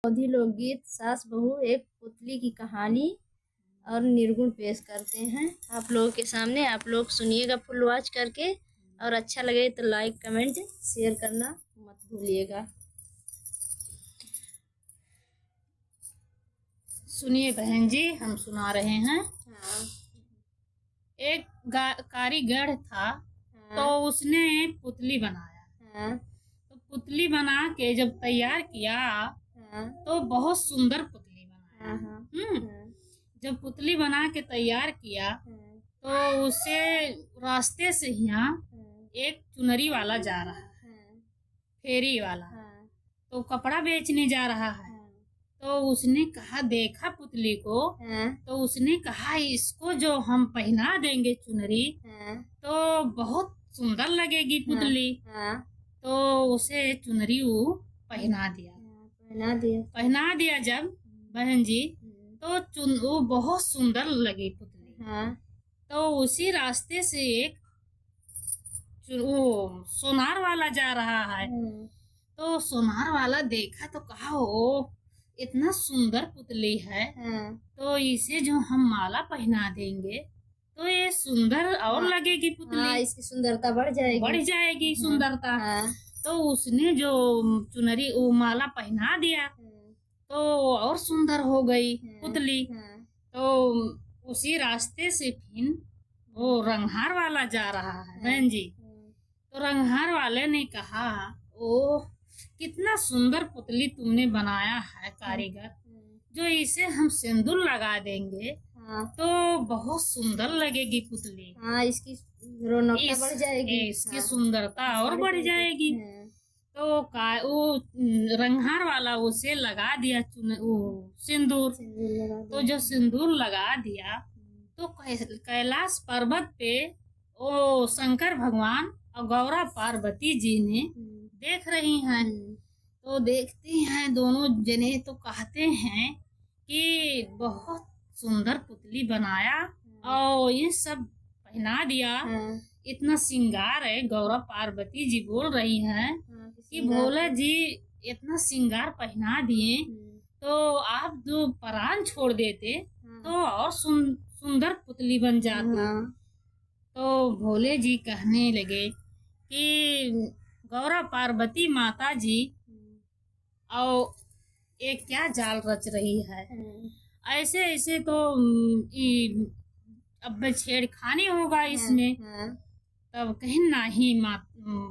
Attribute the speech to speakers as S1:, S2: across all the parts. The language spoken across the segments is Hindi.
S1: अवधी लोकगीत सास बहू एक पुतली की कहानी और निर्गुण पेश करते हैं आप लोगों के सामने। आप लोग सुनिएगा फुल वॉच करके, और अच्छा लगे तो लाइक कमेंट शेयर करना मत भूलिएगा।
S2: सुनिए बहन जी, हम सुना रहे हैं।
S1: हाँ।
S2: एक कारीगर था।
S1: हाँ।
S2: तो उसने पुतली बनाया।
S1: हाँ।
S2: तो पुतली बना के जब तैयार किया
S1: हाँ।
S2: तो बहुत सुंदर पुतली बनाया।
S1: हाँ। हाँ।
S2: जब पुतली बना के तैयार किया तो उसे रास्ते से यहाँ एक चुनरी वाला जा रहा है, फेरी वाला। तो कपड़ा बेचने जा रहा है। तो उसने कहा, देखा पुतली को, तो उसने कहा इसको जो हम पहना देंगे चुनरी तो बहुत सुंदर लगेगी पुतली। तो उसे चुनरी वो पहना दिया जब बहन जी, तो वो बहुत सुंदर लगी पुतली। तो उसी रास्ते से एक वो सोनार वाला जा रहा है। तो सोनार वाला देखा तो कहा, ओ इतना सुंदर पुतली है, तो इसे जो हम माला पहना देंगे तो ये सुंदर और लगेगी पुतली।
S1: इसकी सुंदरता बढ़ जाएगी
S2: सुंदरता। तो उसने जो चुनरी वो माला पहना दिया तो और सुंदर हो गई पुतली। तो उसी रास्ते से फिर वो रंगहार वाला जा रहा है बहन जी। तो रंगहार वाले ने कहा, ओ कितना सुंदर पुतली तुमने बनाया है कारीगर, जो इसे हम सिंदूर लगा देंगे तो बहुत सुंदर लगेगी पुतली।
S1: इसकी रौनकता बढ़ जाएगी,
S2: इसकी सुंदरता और बढ़ जाएगी। तो वो रंगहार वाला उसे लगा दिया वो सिंदूर। तो जो सिंदूर लगा दिया तो कैलाश पर्वत पे वो शंकर भगवान और गौरा पार्वती जी ने देख रही हैं। तो देखती हैं दोनों जने, तो कहते हैं कि बहुत सुंदर पुतली बनाया और ये सब पहना दिया, इतना श्रृंगार है। गौरा पार्वती जी बोल रही हैं कि भोला जी इतना श्रृंगार पहना दिए तो आप जो प्राण छोड़ देते तो और सुंदर पुतली बन जाती। तो भोले जी कहने लगे कि गौरा पार्वती माता जी और ये क्या जाल रच रही है, ऐसे ऐसे तो अब छेड़खानी होगा इसमें। तब कहीं नहीं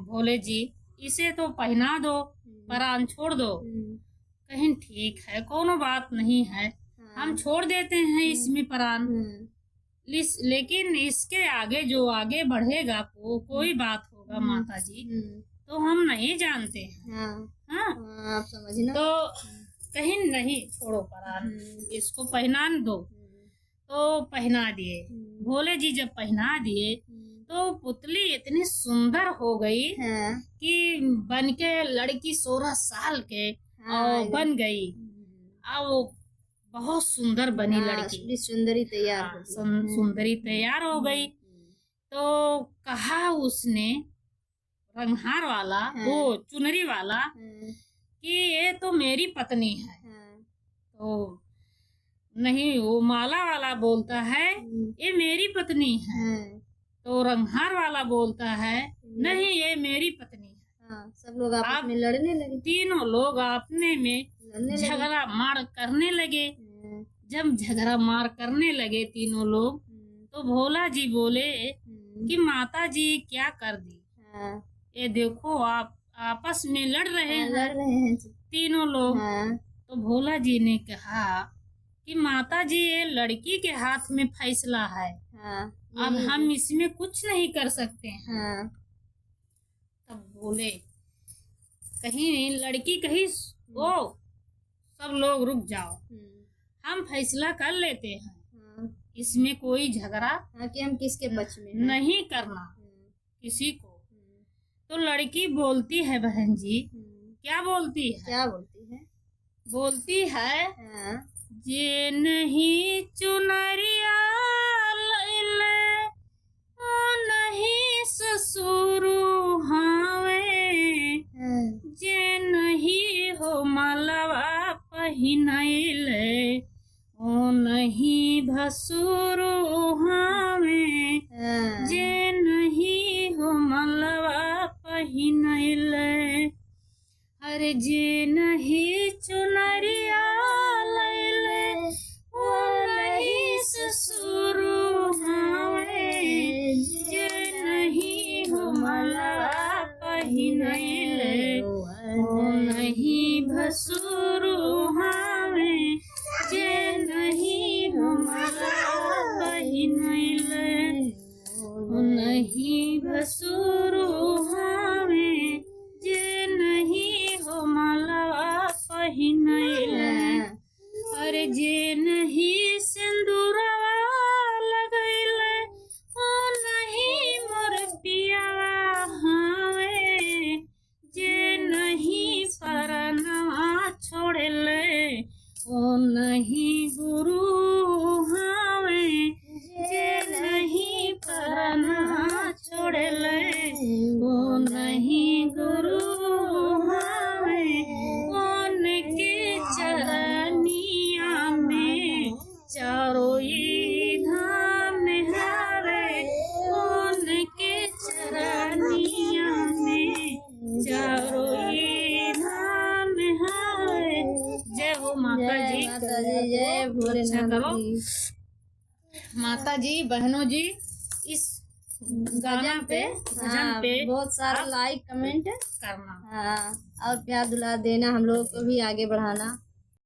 S2: भोले जी, इसे तो पहना दो, प्राण छोड़ दो। कहीं ठीक है, कोनो बात नहीं है, हम छोड़ देते हैं इसमें प्राण। लेकिन इसके आगे जो आगे बढ़ेगा कोई बात होगा माता जी, तो हम नहीं जानते हैं।
S1: आप समझना।
S2: तो कहीं नहीं, छोड़ो प्राण, इसको पहना दो। तो पहना दिए भोले जी। जब पहना दिए तो पुतली इतनी सुंदर हो गई कि बन के लड़की 16 साल के और बन गई। अब बहुत सुंदर बनी लड़की,
S1: सुंदरी तैयार
S2: सुंदरी तैयार हो गई। तो कहा उसने रंगहार वाला, वो चुनरी वाला, कि ये तो मेरी पत्नी है। तो नहीं, वो माला वाला बोलता है ये मेरी पत्नी है। तो रंगहार वाला बोलता है नहीं, ये मेरी पत्नी है।
S1: सब लोग आपस में लड़ने लगे।
S2: तीनों लोग अपने में झगड़ा मार करने लगे। जब झगड़ा मार करने लगे तीनों लोग, तो भोला जी बोले कि माता जी क्या कर दी, ये देखो आप आपस में लड़ रहे हैं तीनों लोग। तो भोला जी ने कहा कि माता जी ये लड़की के हाथ में फैसला है, अब हम इसमें कुछ नहीं कर सकते हैं। तब बोले, कहीं लड़की कहीं, ओ सब लोग रुक जाओ, हम फैसला कर लेते हैं, इसमें कोई झगड़ा
S1: कि हम किसके पक्ष में
S2: नहीं करना किसी को। तो लड़की बोलती है बहन जी, क्या बोलती है? बोलती है जे नहीं चुनरिया लैले, ओ नहीं ससुर हावे, जे नहीं हो मलवा पहिनैले ओ नहीं भसुरु हमें जे नहीं हो मलवा पहिनैले अरे जे नहीं चुनरिया लैले ओ नहीं ससुरु हमें जे नहीं हो मलवा पहिनैले ओ नहीं भसुरु हमें जे नहीं हो मलवा पहिनैले ओ नहीं भसुरु हमें जे नहीं हो मलवा पहिनैले अरे जे नहीं सिंदूरवा लगैले ओ नहीं मोर पियावा हवे जे नहीं परनवा छोड़ले ओ नहीं गुरु हवे जे नहीं परनवा छोड़ले ओ नहीं गुरु हवे उनके चरनिया में चारों ई धाम हरे उनके चरनिया में चारों ई धाम हरे जय हो माता जी
S1: माता जी जय
S2: अच्छा
S1: भोलेनाथ
S2: करो
S1: जी।
S2: माता जी बहनों जी इस गाना पे भजन
S1: हाँ,
S2: पे
S1: बहुत सारा
S2: आप
S1: लाइक कमेंट
S2: करना
S1: हाँ और प्यार दुलार देना, हम लोगों को भी आगे बढ़ाना।